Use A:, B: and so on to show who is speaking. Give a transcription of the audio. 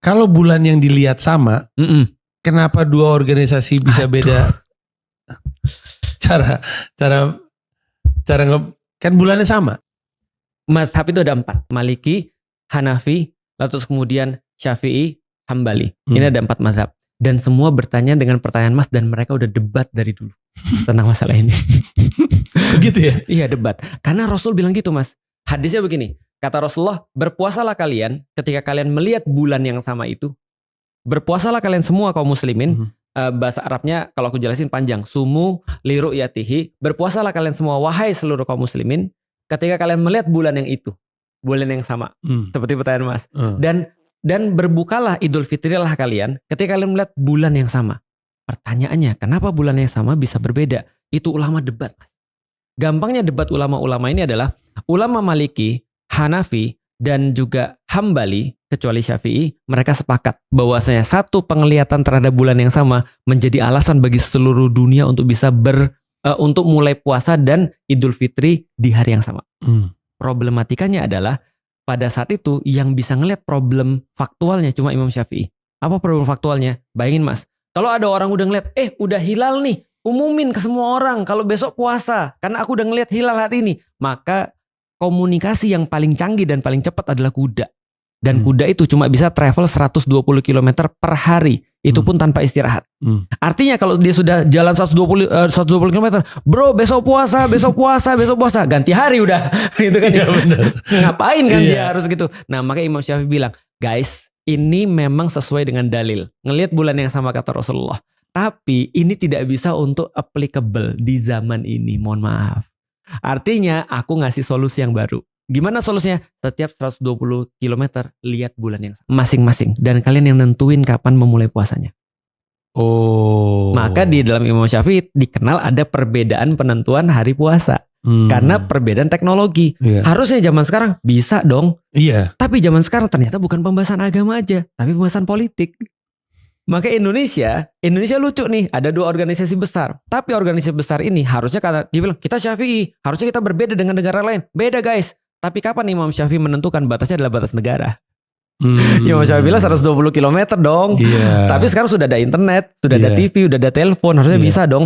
A: Kalau bulan yang dilihat sama, kenapa dua organisasi bisa beda cara kan bulannya sama?
B: Mazhab itu ada 4. Maliki, Hanafi, lalu terus kemudian Syafi'i, Hambali. Ini ada 4 mazhab. Dan semua bertanya dengan pertanyaan Mas, dan mereka udah debat dari dulu tentang masalah ini.
A: Gitu ya?
B: Iya, debat. Karena Rasul bilang gitu, Mas. Hadisnya begini, kata Rasulullah, berpuasalah kalian ketika kalian melihat bulan yang sama itu. Berpuasalah kalian semua kaum muslimin. Bahasa Arabnya kalau aku jelasin panjang. Sumu li ru'yatihi. Berpuasalah kalian semua wahai seluruh kaum muslimin ketika kalian melihat bulan yang itu. Bulan yang sama. Seperti pertanyaan Mas. Dan berbukalah Idul Fitri lah kalian ketika kalian melihat bulan yang sama. Pertanyaannya, kenapa bulan yang sama bisa berbeda? Itu ulama debat, Mas. Gampangnya debat ulama-ulama ini adalah ulama Maliki, Hanafi, dan juga Hambali, kecuali Syafi'i, mereka sepakat bahwasanya satu penglihatan terhadap bulan yang sama menjadi alasan bagi seluruh dunia untuk bisa untuk mulai puasa dan Idul Fitri di hari yang sama. Problematikanya adalah pada saat itu yang bisa ngelihat problem faktualnya cuma Imam Syafi'i. Apa problem faktualnya? Bayangin Mas, kalau ada orang udah ngeliat, udah hilal nih, umumin ke semua orang kalau besok puasa, karena aku udah ngeliat hilal hari ini. Maka komunikasi yang paling canggih dan paling cepat adalah kuda. Dan kuda itu cuma bisa travel 120 km per hari. Itu pun tanpa istirahat. Artinya kalau dia sudah jalan 120 km, bro besok puasa. Ganti hari udah. Gitu kan.
A: Iya, bener.
B: Ngapain kan dia harus gitu. Nah makanya Imam Syafi'i bilang, guys ini memang sesuai dengan dalil. Ngelihat bulan yang sama kata Rasulullah. Tapi ini tidak bisa untuk applicable di zaman ini. Mohon maaf. Artinya aku ngasih solusi yang baru. Gimana solusinya? Setiap 120 km lihat bulan yang sama masing-masing. Dan kalian yang nentuin kapan memulai puasanya. Maka di dalam Imam Syafi'i dikenal ada perbedaan penentuan hari puasa. Karena perbedaan teknologi. Harusnya zaman sekarang bisa dong. Tapi zaman sekarang ternyata bukan pembahasan agama aja. Tapi pembahasan politik. Maka Indonesia lucu nih, ada 2 organisasi besar. Tapi organisasi besar ini harusnya dia bilang, kita Syafi'i, harusnya kita berbeda dengan negara lain. Beda guys. Tapi kapan Imam Syafi'i menentukan batasnya adalah batas negara? Imam Syafi'i bilang 120 km dong. Tapi sekarang sudah ada internet, sudah ada TV, sudah ada telepon, harusnya bisa dong.